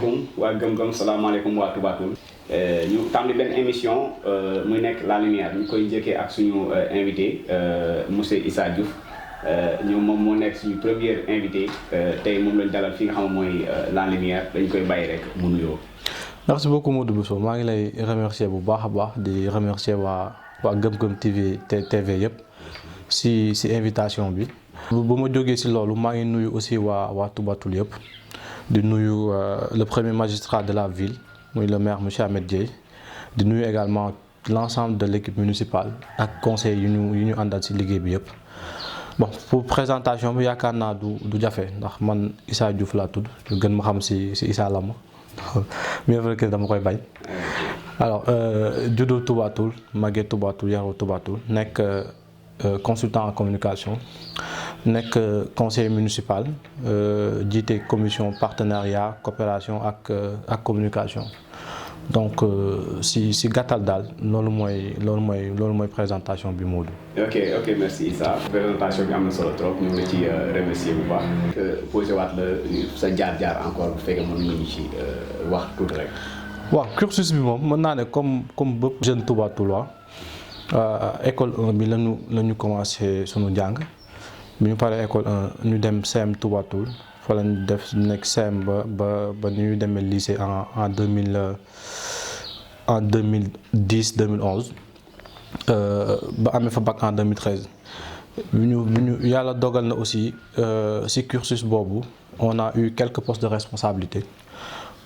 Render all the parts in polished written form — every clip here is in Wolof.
salaamaaleykum waa Gëm-Gëm salaamaaleykum waa Touba Toul ñu tàmbali benn émission muy nekk La Lumière ñu koy njëkkee ak suñu invité monsieur Issa Diouf ñoom moom moo nekk suñu premier invité tey moom lañ dalal fi nga xam mooy La Lumière dañ koy bàyyi rek mu nuyoo. merci beaucoup Modou Bousso maa ngi lay remercier bu baax a baax di remercier waa Gëm-Gëm TV yëpp si invitation bi. bu ma jógee si loolu maa ngi nuyu aussi waa Touba Toul yëpp di nuyu le premier magistrat de la ville muy le maire monsieur Ahmed Dieye di nuyu également l'ensemble de l'équipe municipale ak conseil yu ñu àndal si liggéey bi yëpp. bon pour présentation bi yaakaar naa du jafe ndax man Issa Diouf laa tudd ñu gën ma xam si Issa Lama bien vrai que dama koy bañ. alors juddoo Touba Toul màggee Touba Toul yaroo Touba Toul nekk consultant en communication nekk conseiller municipal jiite commission partenariat coopération ak communication donc si gàttal daal loolu mooy présentation bi Modou. ok merci Issa présentation bi am na solo trop ñu ngi la ci remercier bu baax. posé waat la sa jaar encore bu fekkee mën nañu ci wax tuuti rek. waaw cursus bi moom mën naa ne comme bépp jeune Touba Toulois école 1 bi la ñu commencé sunu jàng bi ñu paree école 1 ñu dem CM Touba Toul fa lañ def nekk CM ba ñu demee lycée en 2010 2011 ba amee fa bac en 2013 bi ñu yàlla dogal na aussi si cursus boobu on a eu quelques postes de responsabilité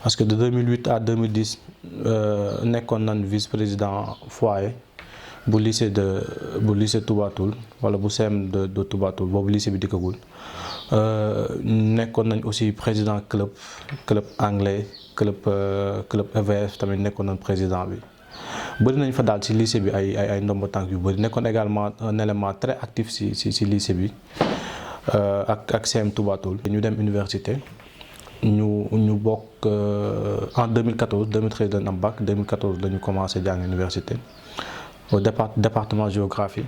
parce que de 2008 à 2010 nekkoon nañ vice-président foyer bu lycée Touba Toul wala bu CM de Touba Toul boobu lycée bi dikkagul nekkoon nañ aussi président club anglais club EVF tamit nekkoon nañ président bi bëri nañ fa daal ci lycée bi ay ndombo tànk yu bëri nekkoon également un élément très actif ci lycée bi ak CM Touba Toul ñu dem université ñu bokk en 2013 dañ am bac 2014 dañu commencé jàng université au département géographie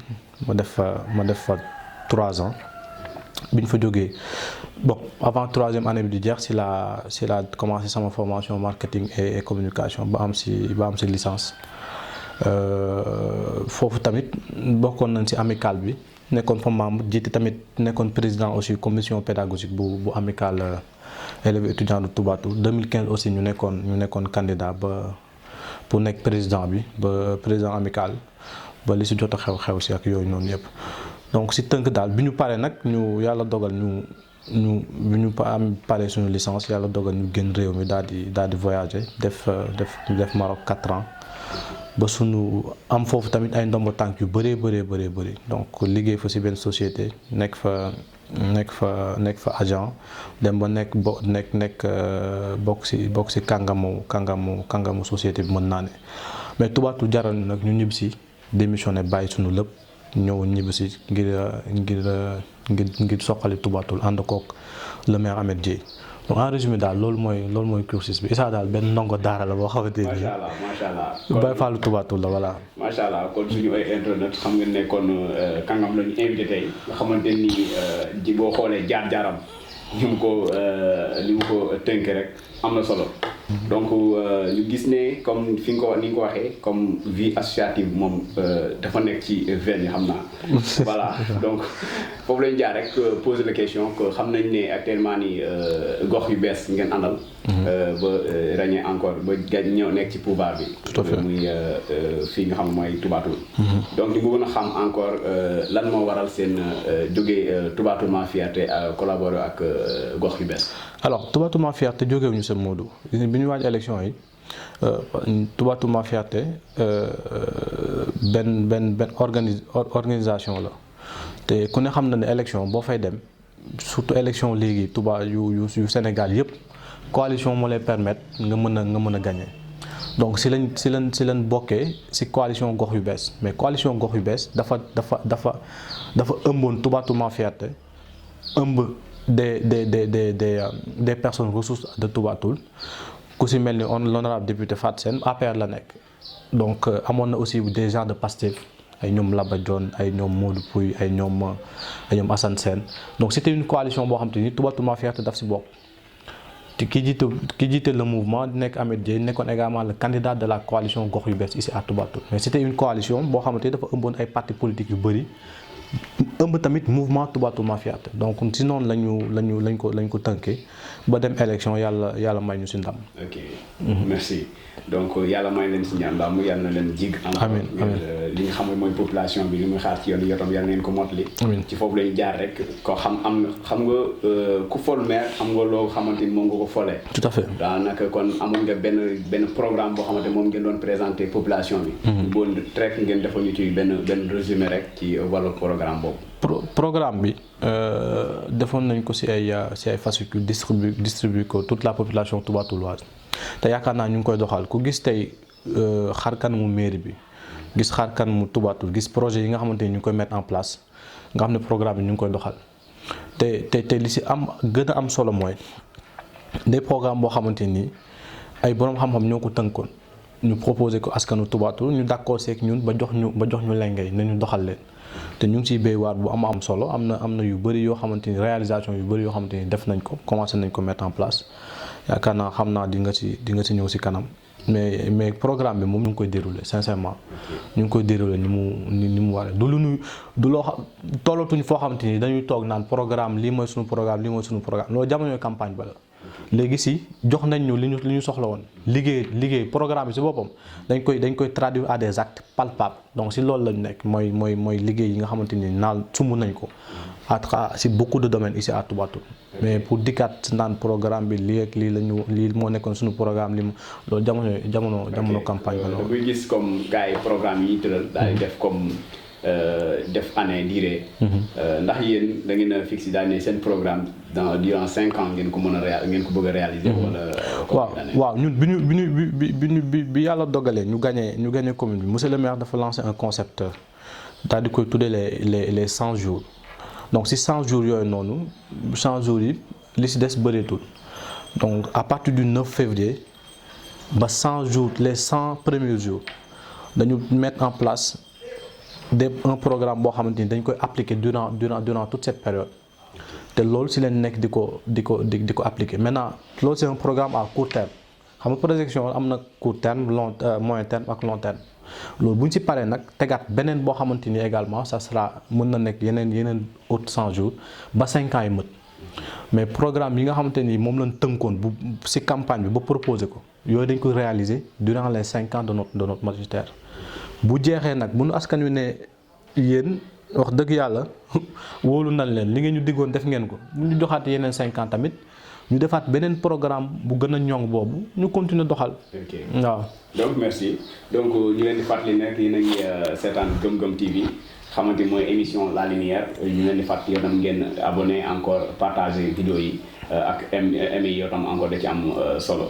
ma def fa 3 ans bi ñu fa jógee bon avant 3e année bi di jeex si la commencé sama formation marketing et communication ba am si licence foofu tamit bokkoon nañ si amicale bi nekkoon fa membre jiite tamit nekkoon président aussi commission pédagogique bu amicale élèves étudiants de Touba Toul 2015 aussi ñu nekkoon candidat ba pour nekk président bi ba président amical ba li si jot a xew si ak yooyu noonu yëpp donc si tënk daal bi ñu paree nag ñu yàlla dogal bi ñu paree suñu licence yàlla dogal ñu génn réew mi daal di voyager def Maroc 4 ans ba suñu am foofu tamit ay ndombo tànk yu bëree donc liggéey fa si benn société nekk fa agent dem ba bokk si kàngamu société bi mën naa ne mais Touba Toul jaral ñu nag ñu ñibbisi démissionné bàyyi suñu lépp ñëw ñibbisi ngir soqali Touba Toul ànd kook le maire Ahmed Dieye donc en résumé daal loolu mooy cursus bi Issa daal benn ndongo daara la boo xamante ni. macha allah Baye Fallou Touba Toul la voilà. macha allah kon suñu ay internet xam nga ne kon kàngam la ñu invité tey nga xamante ni ji boo xoolee jaar-jaaram ni mu ko tënk rek am na solo. donc ñu gis ne comme ni nga ko waxee comme vie associative moom dafa nekk ci veine yi xam naa. voilà donc foofu lañu jaar rek poser la question que xam nañ ne actuellement ni gox yu bees ngeen àndal. ba ràññee encore ba ñëw nekk ci pouvoir bi. tout à fait muy fii nga xam mooy Touba Toul. donc di bëggoon a xam encore lan moo waral seen jógee Touba Toul ma fierté collaborer ak gox yu bees. alors Touba Toul ma fierté jógewuñu sa Modou bi ñu waaj élection yi Touba Toul ma fierté benn organisation la te ku ne xam na ne élection boo fay dem surtout élection léegi Touba yu Sénégal yëpp coalition moo lay permettre nga mën a gagner donc si lañ bokkee si coalition gox yu bees mais coalition gox yu bees dafa ëmboon Touba Toul ma fierté ëmb des personnes ressources de Touba Toul ku si mel ni l'honorable député Fat Sène APR la nekk donc amoon na aussi des gens de Pastef ay ñoom Laba Dione ay ñoom Modou Pouy ay ñoom Assane Sène donc c'était une coalition boo xam te ni Touba Toul ma fierté daf si bokk te ki jiite le mouvement di nekk Ameth Dieye nekkoon également le candidat de la coalition gox yu bees ici à Toubatoul mais c'était une coalition boo xamante dafa ëmboon ay partis politiques yu bëri ëmb tamit mouvement Toubatoul Mafia donc si noonu lañ ko tënkee ba dem élection yàlla may ñu si ndam. ok merci donc yàlla may leen si ndam yàlla na leen jig. amiin li nga xam ne mooy population bi li muy xaar ci yoon yotam yàlla neen ko mottali. ci foofu lañu jaar rek ko xam nga ku fol maire am nga loo xamante ni moom nga ko folee. tout à fait daanaka kon amoon nga benn programme boo xamante moom ngeen doon présenter population bi. boo rek ngeen defal ñu ci benn résumé rek ci wàllu programme boobu. programme bi defoon nañ ko si ay fascicules distribué ko toute la population toubatouloise te yaakaar naa ñu ngi koy doxal ku gis tey xar kanamu mairie bi gis xar kanamu Toubatoul gis projet yi nga xamante ni ñu ngi koy mettre en place nga xam ne programme bi ñu ngi koy doxal te li si gën a am solo mooy des programmes boo xamante ni ay borom xam-xam ñoo ko tënkoon ñu proposé ko askanu Toubatoul ñu d'accord seeg ñun ba jox ñu lengay ne ñu doxal leen. te ñu ngi ciy béy waar bu am solo am na yu bëri yoo xamante ni réalisation yu bëri yoo xamante ni def nañ ko commencé nañ ko mettre en place yaakaar naa xam naa di nga ci ñëw si kanam mais programme bi moom ñu ngi koy dérouler sincèrement ñu ngi koy dérouler ni mu waree du loo xam tollatuñ foo xamante ni dañuy toog naan programme lii mooy suñu programme loolu jamonoy campagne ba la. léegi si jox nañ ñu li ñu soxla woon liggéey programme bi si boppam dañ koy traduire à des actes palpables donc si loolu lañu nekk mooy liggéey yi nga xamante ni naal sumb nañ ko si beaucoup de domaines ici à Toubatoul mais pour dikkaat naan programme bi lii ak lii moo nekkoon suñu programme loolu jamono campagne ba la da koy gis comme gars yi programme yi tëral daal di def comme def année durée. ndax yéen da ngeen a fixé daal ne seen programme durant 5 ans ngeen ko bëgg a réaliser. wala waaw ñun bi yàlla dogalee ñu gagné commune bi monsieur le maire dafa lancé un concept daal di koy tuddee les 100 jours donc si 100 jours yooyu noonu 100 jours yi li si des bëreetul donc à partir du 9 février ba 100 jours les 100 premiers jours dañu mettre en place. Un programme boo xamante ni dañ koy appliquer durant toute cette période te loolu si leen nekk di ko appliquer maintenant loolu c'est un programme à court terme xam nga projection am na court terme moyen terme ak long terme loolu bu ñu si paree nag tegaat beneen boo xamante ni également ça sera mën na nekk yeneen autres 100 jours ba 5 ans yi mët mais programme yi nga xamante ni moom lañ tënkoon bu si campagne bi ba proposer ko yooyu dañ koy réaliser durant les 5 ans de notre magistère. bu jeexee nag bu nu askan wi ne yéen wax dëgg yàlla wóolu nañ leen li ngeen ñu diggoon def ngeen ko ñu joxaat yeneen 5 ans tamit ñu defaat beneen programme bu gën a ñoŋ boobu ñu continuer doxal. ok waaw. donc merci donc ñu leen di fàttali nag yéen a ngi seetaan Gëm Gëm TV xamante mooy émission La Lumière ñu leen di fàttali yow tam ngeen abonné encore partager vidéo yi ak aimé yow tam encore da ci am solo.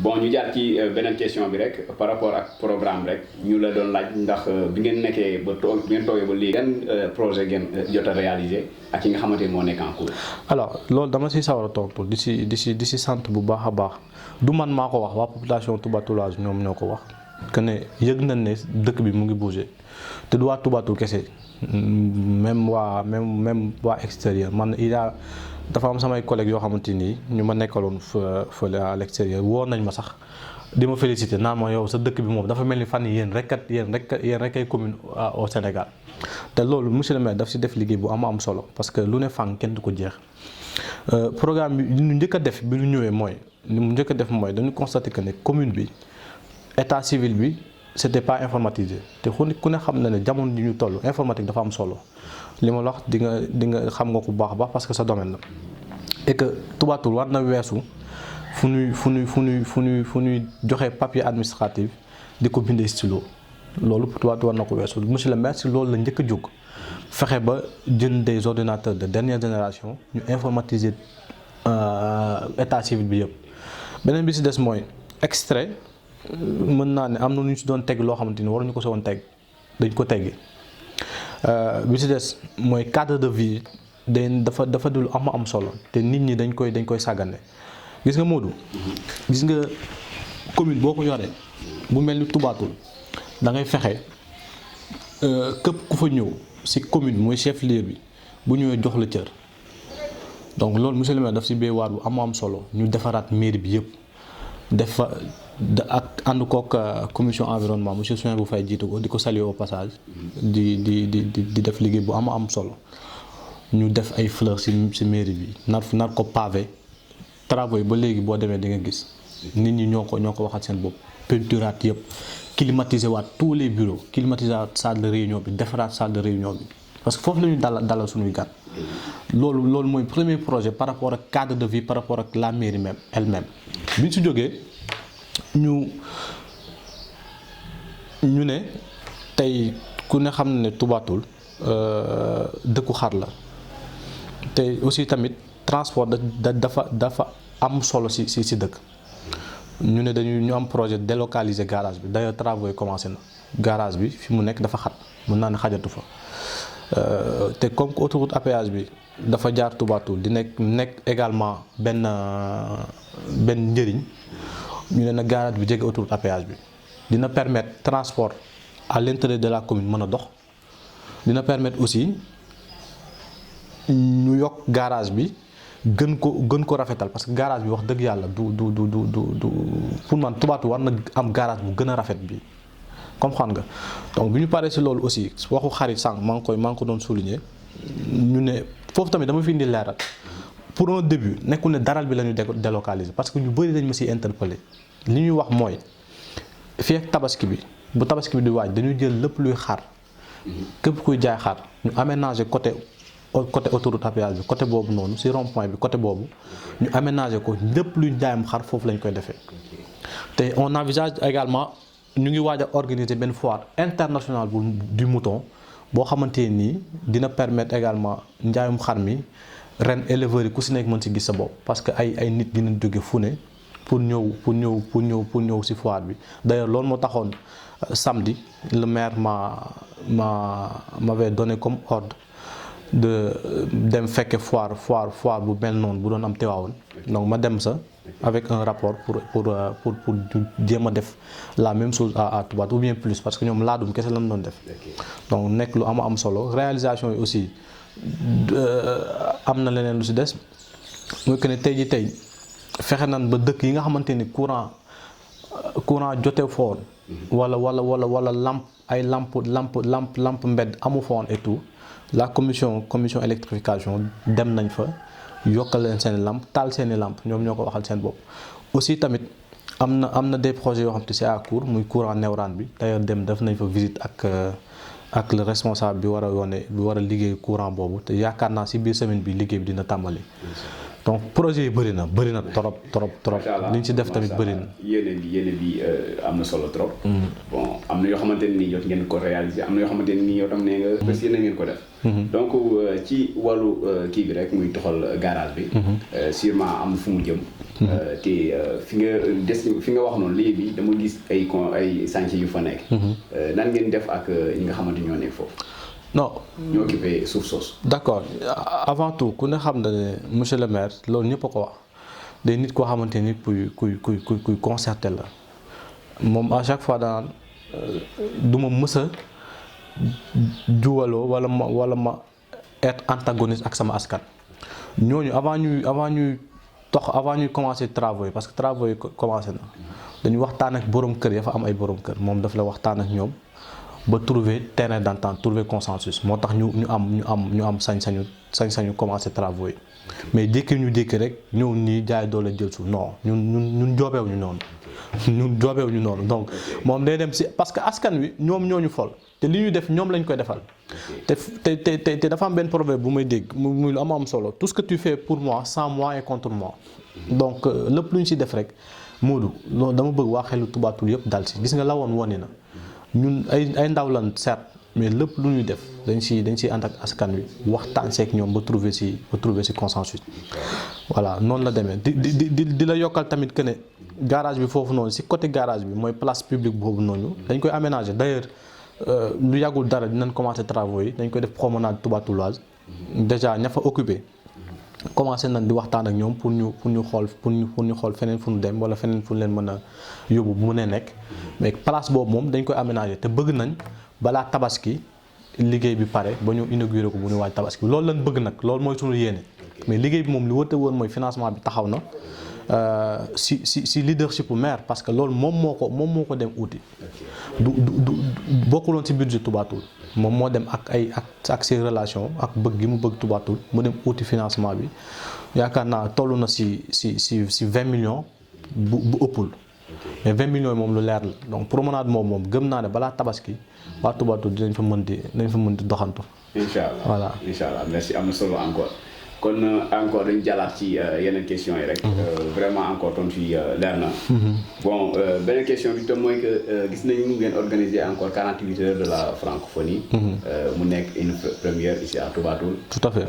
bon ñu jaar ci beneen question bi rek par rapport ak programme rek ñu la doon laaj ndax bi ngeen nekkee ba ngeen toogee ba léegi yan projet ngeen jot a réaliser ak yi nga xamante ni moo nekk en cours. alors loolu dama si sawar a tontu di si sant bu baax a baax du man maa ko wax waa population toubatouloise ñoom ñoo ko wax que ne yëg nañ ne dëkk bi mu ngi bouger te du waa Toubatoul kese même waa extérieur man dafa am samay collègues yoo xamante ni ñu ma nekkaloon fële à l'extérieur woo nañ ma sax di ma féliciter naan ma yow sa dëkk bi moom dafa mel ni fan yéen rek ay commune au Sénégal te loolu monsieur le maire daf si def liggéey bu am solo parce que lu ne fànn kenn du ko jeex programme bi ñu njëkk a def bi ñu ñëwee mooy dañu constater que ne commune bi état civil bi c'était pas informatisé te ku ne xam na ne jamono ji ñu toll informatique dafa am solo li ma la wax di nga xam nga ko bu baax a baax parce que sa domaine la et que Toubatoul war na weesu fu ñuy joxe papier administratif di ko bindee stylo loolu Toubatoul war na ko weesu monsieur le maire si loolu la njëkk a jóg fexe ba jënd des ordinateurs de dernière génération ñu informatiser état civil bi yëpp beneen bi si des mooy extrait mën naa ne am na lu ñu si doon teg loo xamante ni waruñu ko si woon teg dañ ko teggi bi si des mooy cadre de vie dafa dul am solo te nit ñi dañ koy sàggane gis nga Modou gis nga commune boo ko yoree bu mel ni Toubatoul da ngay fexe képp ku fa ñëw si commune mooy chef lieu bi bu ñëwee jox la cër donc loolu monsieur le maire daf si béy waar bu am solo ñu defaraat mairie bi yëpp def fa ak ànd kook commission environnement monsieur Soin bu fay jiitu ko di ko saluer au passage di def liggéey bu am solo ñu def ay fleurs si mairie bi nar ko pavé travaux yi ba léegi boo demee di nga gis nit ñi ñoo ko waxat seen bopp peinturaat yëpp climatiser waat tous les bureaux climatiser waat salle de réunion bi defaraat salle de réunion bi parce que foofu la ñu dalal suñuy gan loolu mooy premier projet par rapport ak cadre de vie par rapport ak la mairie même elle-même bi ñu si jógee ñu ne tey ku ne xam ne Touba Toul dëkku xar la te aussi tamit transport dafa am solo si dëkk ñu ne ñu am projet délocaliser garage bi d'ailleurs travaux yi commencé na garage bi fi mu nekk dafa xat mën naa ne xajatu fa te comme que autoroute à péage bi dafa jaar Touba Toul di nekk également benn njëriñ ñu ne na garage bi jege autoroute à péage bi dina permettre transport à l'intérieur de la commune mën a dox dina permettre aussi ñu yokk garage bi gën ko rafetal parce que garage bi wax dëgg yàlla du pour man Touba Toul war na am garage bu gën a rafet bi comprendre nga donc bi ñu paree si loolu aussi waxu xarit sànq maa ngi ko doon souligner ñu ne foofu tamit dama fi indi leeral pour un début nekkul ne daral bi la ñu délocaliser parce que ñu bëri dañ ma si interpeller li ñuy wax mooy fii ak tabaski bi bu tabaski bi di waaj dañu jël lépp luy xar képp kuy jaay xar ñu aménager côté autoroute à péage bi côté boobu noonu si rond point bi côté boobu ñu aménager ko lépp luy jaayam xar foofu lañ koy defee te on envisage également ñu ngi waaj a organiser benn foire internationale du mouton boo xamante nii dina permettre également njaayum xar mi ren éleveurs yi ku si nekk mën si gis sa bopp parce que ay nit dinañ jóge fu ne pour ñëw si foire bi d'ailleurs loolu moo taxoon samedi le maire m'avait donné comme ordre de dem fekke foire bu mel noonu bu doon am Tivaouane donc ma dem sa avec un rapport pour jéem a def la même chose à Touba ou bien plus parce que ñoom laadum kese lañ doon def donc nekk lu am solo réalisation yi aussi am na leneen lu si des mooy que ne tey fexe nan ba dëkk yi nga xamante ni courant jote foon wala lampe mbedd amu foon et tout la commission électrification dem nañ fa yokkal leen seen lampe taal seeni lampe ñoom ñoo ko waxal seen bopp aussi tamit am na des projets yoo xam te c'est à court muy courant Néewraan bi d'ailleurs def nañ fa visite ak le responsable bi war a liggéey courant boobu te yaakaar naa si biir semaine bi liggéey bi dina tàmbali donc projet yi bëri na trop li ñu ci def tamit bëri na. yéene bi am na solo trop. bon am na yoo xamante ne nii jot ngeen ko réaliser am na yoo xamante ne nii yow tam nee nga. bés yéen a ngeen ko def. donc ci wàllu kii bi rek muy toxal garage bi. sûrement am na fu mu jëm. te fi nga wax noonu léegi bi dama gis ay chantier yu fa nekk. nan ngeen def ak ñi nga xamante ñoo nekk foofu. non ñu occupé suuf soosu. d'accord avant tout ku ne xam na ne monsieur le maire loolu ñëpp a ko wax day nit koo xamante ni kuy concerté la moom à chaque fois daan du ma mës a juwaloo wala ma être antagoniste ak sama askan. ñooñu avant ñuy commencer travaux yi parce que travaux yi commencé na dañu waxtaan ak borom kër ya fa am ay borom kër moom daf la waxtaan ak ñoom. ba trouver terrain d'entente trouver consensus moo tax ñu am sañ-sañu commencer travaux yi mais jékki rek ñëw nii jaay doole jël suuf non ñun joobeewuñu noonu donc moom day dem si parce que askan wi ñoom ñoo ñu fol te li ñuy def ñoom lañ koy defal te dafa am benn proverbe bu may dégg muy lu am solo tout ce que tu fais pour moi sans moi et contre moi donc lépp lu ñu si def rek Modou loolu dama bëgg waa xelu Touba Toul yëpp dal si gis nga la woon woni na ñun ay ndaw lan certes mais lépp lu ñuy def dañ siy ànd ak askan wi waxtaan seek ñoom ba trouver si consensus voilà noonu la demee di la yokkal tamit que ne garage bi foofu noonu si côté garage bi mooy place publique boobu noonu dañ koy aménager d'ailleurs lu yàggul dara dinañ commencer travaux yi dañ koy def promenade Touba Touloise déjà ña fa occupé commencé nañ di waxtaan ak ñoom pour ñu xool feneen fu ñu dem wala feneen fu ñu leen mën a yóbbu bu mënee nekk mais place boobu moom dañ koy aménager te bëgg nañ balaa tabaski liggéey bi pare ba ñu inauguré ko bu ñu waaj tabaski loolu lañ bëgg nag loolu mooy suñu yéene mais liggéey bi moom li wëte woon mooy financement bi taxaw na si leadership bu maire parce que loolu moom moo ko dem uuti du bokkuloon si budget Touba Toul moom moo dem ak ses relations ak bëgg gi mu bëgg Touba Toul mu dem uuti financement bi yaakaar naa toll na si 20 millions bu ëppul mais 20 millions yi moom lu leer la donc promenade moom gëm naa ne balaa tabaski waa Touba Toul dinañ fa mën di doxantu. incha allah voilà incha allah merci am na solo encore kon encore dañu jàllaat ci yeneen questions yi rek. vraiment encore tontu yi leer na. bon beneen question bi tam mooy que gis nañu ngeen organiser encore 48 heures de la francophonie. mu nekk une première ici à Touba Toul. tout à fait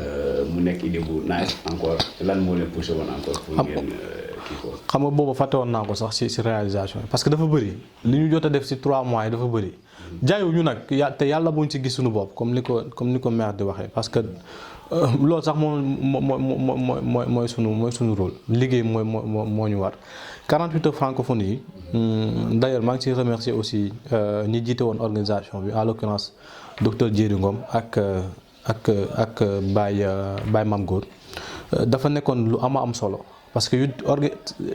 mu nekk idée bu nice encore lan moo leen poussé woon encore pour ngeen kii ko. xam nga boobu fàtte woon naa ko sax si réalisation yi parce que dafa bëri li ñu jot a def si 3 mois yi dafa bëri jaayu ñu nag te yàlla buñ ci gis suñu bopp comme ni ko maire di waxee parce que loolu sax mooy sunu rôle liggéey moo ñu war 48 heures francophonie yi d'ailleurs maa ngi ciy remercier aussi ñi jiite woon organisation bi en l'occurrence docteur Djeri Ngom ak Baye Mame Goor dafa nekkoon lu am solo parce que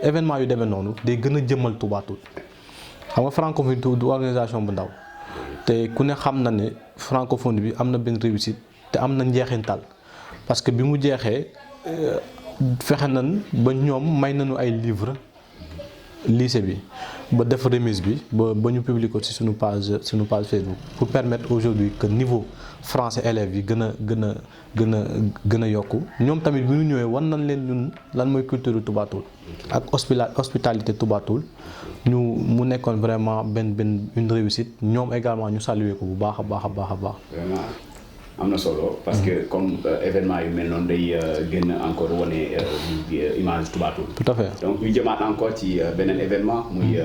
événement yu demee noonu day gën a jëmmal Touba Toul xam nga francophonie du organisation bu ndaw te ku ne xam na ne francophonie bi am na benn réussite te am na njeexintal parce que bi mu jeexee fexe nañ ba ñoom may nañu ay livres lycée bi ba def remise bi ba ñu publier ko ci suñu page Facebook pour permettre aujourd'hui que niveau français élèves yi gën a yokku ñoom tamit bi ñu ñëwee wan nañ leen ñun lan mooy culture Touba Toul ak hospitalité Touba Toul mu nekkoon vraiment une réussite ñoom également ñu saluer ko bu baax a baax. vraiment am na solo parce que comme événement yu mel noonu day gën encore wane image Touba Toul. tout à fait donc ñu jëmaat encore ci beneen événement muy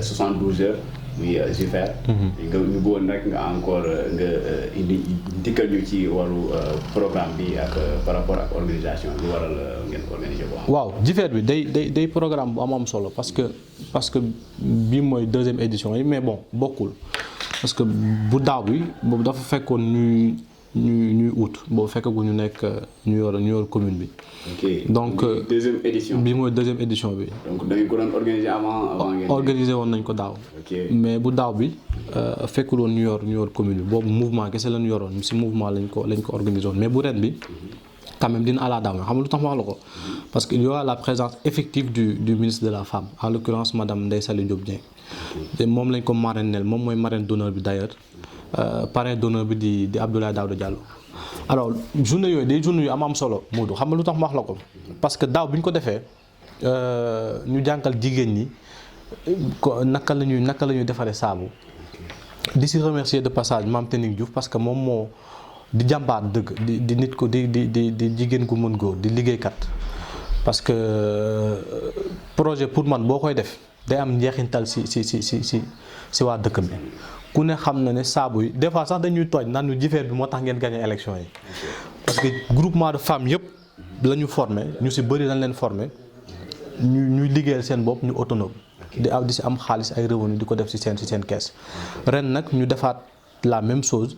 72 heures muy JFR. nga ñu bëggoon rek nga encore nga indi dikkal ñu ci wàllu programme bi ak par rapport ak organisation bi waral ngeen organiser ko. waaw JFR bi day programme bu am solo parce que bii mooy 2e édition yi mais bon bokkul parce que bu daaw bi boobu dafa fekkoon ñuy ut boobu fekkagu ñu nekk ñu yor commune bi. ok donc 2e édition. bii mooy 2e édition bi. donc da ngeen ko doon organiser avant ngeen. organiser woon nañ ko daaw. mais bu daaw bi fekkul woon ñu yor commune bi boobu mouvement kese lañu yoroon si mouvement lañ ko organiser woon mais bu ren bi. quand même dina ala daaw xam nga lu tax ma wax la ko parce que il y aura la présence effective du ministre de la femme en l'occurrence madame Ndeye Saly Diop Dieng te moom lañ ko marrainel moom mooy marraine d'honneur bi d'ailleurs parrain d'honneur bi di Abdoulaye Daouda Diallo alors journée yooyu day journée yu am solo Modou xam nga lu tax ma wax la ko parce que daaw bi ñu ko defee ñu jànkal jigéen ñi naka la ñuy defaree saabu di si remercier de passage Mame Tening Diouf parce que moom moo di jàmbaar dëgg di nit ko di jigéen gu mën góor di liggéeykat parce que projet pour man boo koy def day am njeexintal si waa dëkk bi ku ne xam na ne saabu yi des fois sax dañuy tooñ naan ñu JFR bi moo tax ngeen gagné élection yi parce que groupement de femmes yëpp la ñu formé ñu si bëri lañ leen formé ñuy liggéeyal seen bopp ñu autonome di si am xaalis ay revenu di ko def si seen kees ren nag ñu defaat la même chose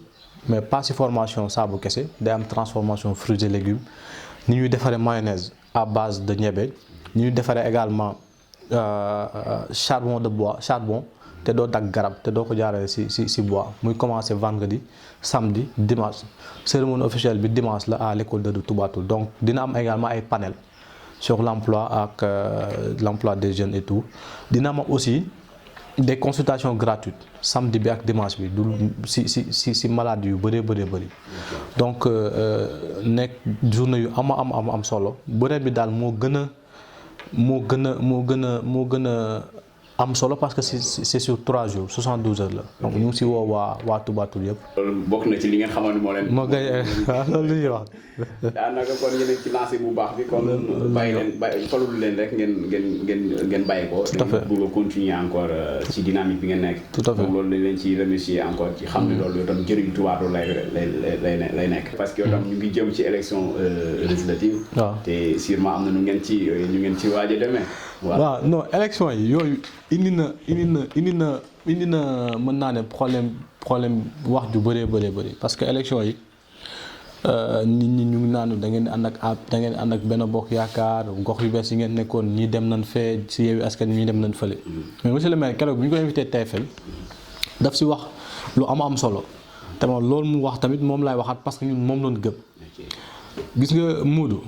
mais pas si formation saabu kese day am transformation fruits et légumes ni ñuy defaree mayonnaise à base de ñebe ni ñuy defaree également charbon te doo dagg garab te doo ko jaarale si bois muy commencer vendredi samedi dimanche cérémonie officielle bi dimanche la à l'école de Touba Toul donc dina am également ay panel sur l'emploi ak l'emploi des jeunes et tout dina am aussi des consultations gratuites samedi bi ak dimanche bi du si maladie yu bëree donc nekk journée yu am solo bëre bi daal moo gën a am solo parce que c'est sur 3 jours 72 heures la donc ñu ngi si woo waa Touba Toul yëpp. loolu bokk na ci li ngeen xamante moo leen. moo gën loolu la ñuy wax. daanaka kon yéen ci lancé bu baax bi kon bàyyi falul leen rek ngeen bàyyi ko. tout à fait bëgg a continuer encore ci dynamique bi ngeen nekk. tout à fait donc loolu dañ leen ci remercier encore ci xam ne loolu yow tam jëriñ Touba Toul lay nekk. parce que yow tam ñu ngi jëm ci élection législative. waaw te sûrement am na ñu ngeen ci waaj a demee. waaw non élection yi yooyu indi na mën naa ne problème wax ju bëree parce que élection yi nit ñi ñu ngi naan da ngeen ànd ak benn bokk yaakaar gox yu bees yi ngeen nekkoon ñii dem nañ fee si Yewwi Askan Wi ñii dem nañ fële. mais monsieur le maire keroog bi ñu ko invité TFM daf si wax lu am solo te moom loolu mu wax tamit moom laay waxaat parce que ñun moom lañu gëm. gis nga Moodu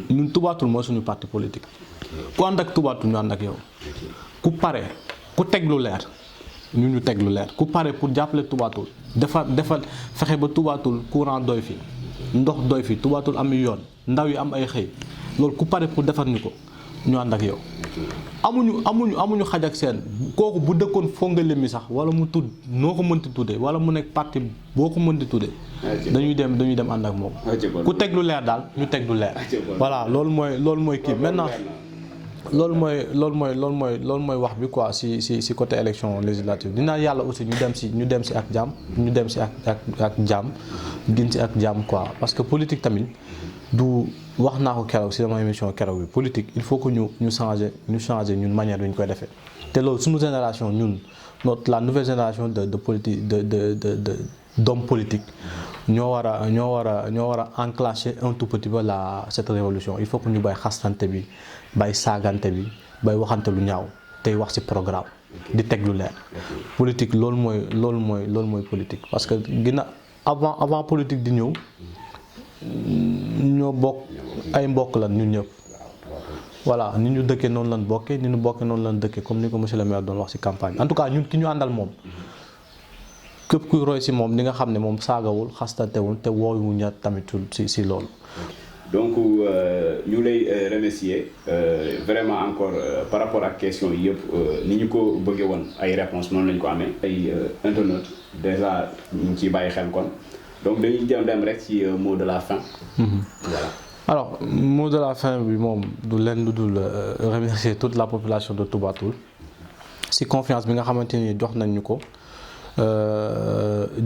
ñun Toubatul mooy suñu parti politique ku ànd ak Toubatul ñu ànd ak yow ku pare ku teg lu leer ñu teg lu leer ku pare pour jàppale Toubatul defar fexe ba Toubatul courant doy fi ndox doy fi Toubatul am yoon ndaw yi am ay xëy loolu ku pare pour defar ñu ko ñu ànd ak yow. amuñu xaj ak seen kooku bu dëkkoon Fongolimbi mi sax wala mu tudd noo ko mënti tuddee wala mu nekk parti boo ko mënti tuddee. dañuy dem ànd ak moom. ku teg lu leer daal ñu teg lu leer. voilà loolu mooy kii maintenant. loolu mooy wax bi quoi si côté élection législative dinaa yàlla aussi ñu dem si ak jàmm ñu dem si ak jàmm gin si ak jàmm quoi parce que politique tamit du wax naa ko keroog si sama émission keroog bi politique il faut que ñu changer ñun manière bi ñu koy defee te loolu suñu génération ñun la nouvelle génération de politique d'hommes politiques ñoo war a enclencher un tout petit peu cette révolution il faut que ñu bàyyi xastante bi bàyyi saagante bi bàyyi waxante lu ñaaw tey wax ci programme di teg lu leer politique loolu mooy politique parce que gina avant politique di ñëw ñoo bokk ay mbokk lan ñun ñëpp voilà ni ñu dëkkee noonu lan bokkee ni ñu bokkee noonu lan dëkkee comme ni ko monsieur le maire doon wax ci campagne en tout cas ñun ki ñu àndal moom képp kuy roy ci moom di nga xam ne moom saagawul xastantewul te woowuñu ñaar tamit ci loolu. donc ñu lay remercier vraiment encore par rapport ak question yi yëpp ni ñu ko bëggee woon ay réponses noonu lañu ko amee. ay internautes déjà ñu ngi ciy bàyyi xel kon donc dañuy dem rek ci mot de la fin. Voilà. Alors mot de la fin bi moom du leen lu dul remercier toute la population de Toubatoul ci confiance bi nga xamante ni jox nañ ñu ko.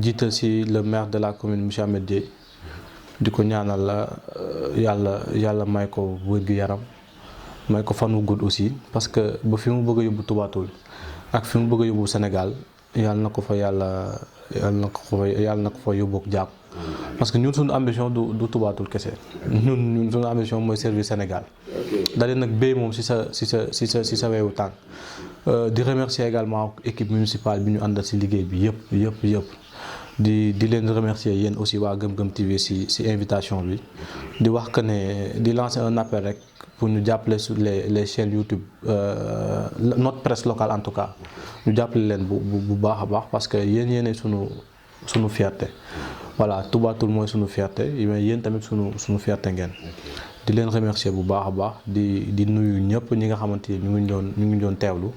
jiital ci le maire de la commune monsieur Ahmed Dieye di ko ñaanal la yàlla may ko wér-gu-yaram may ko fan wu gudd aussi parce que ba fi mu bëgg a yóbbu Toubatoul ak fi mu bëgg a yóbbu Sénégal yàlla na ko fa yóbbu ak jàmm parce que ñun suñu ambition du Toubatoul kese ñun suñu ambition mooy servir Sénégal dalee nag béy moom ci sa weewu tànk di remercier également équipe municipale bi ñu àndal ci liggéey bi yëpp di leen remercier yéen aussi waa Gëm Gëm TV ci invitation bi di wax que ne di lancer un appel rek pour ñu jàppale sur les chaînes YouTube notre presse locale en tout cas ñu jàppale leen bu baax a baax parce que yéenay sunu fierté voilà Toubatoul mooy sunu fierté mais yéen tamit sunu fierté ngeen di leen remercier bu baax a baax di nuyu ñëpp ñi nga xamante ni ñu ngi doon teewlu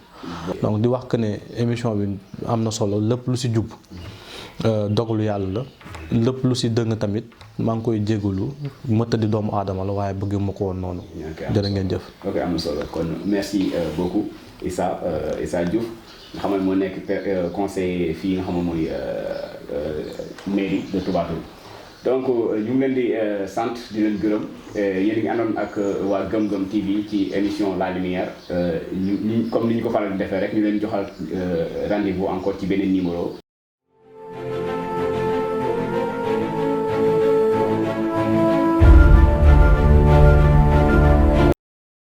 donc di wax que ne émission bi am na solo lépp lu ci jub dogalu yàlla la lépp lu ci dëng tamit maa ngi koy jégalu mëtta di doomu aadama la waaye bëgg ma ko woon noonu. jërë ngeen jëf. ok am na solo kon merci beaucoup Issa Diouf nga xam ne moo nekk conseiller fii nga xam ne mooy mairie de Toubatoul. donc ñu ngi leen di sant di leen gërëm yéen a ngi àndoon ak waa Gëm Gëm TV ci émission La Lumière ñu comme ni ñu ko faral di defee rek ñu leen joxal rendez-vous encore ci beneen numéro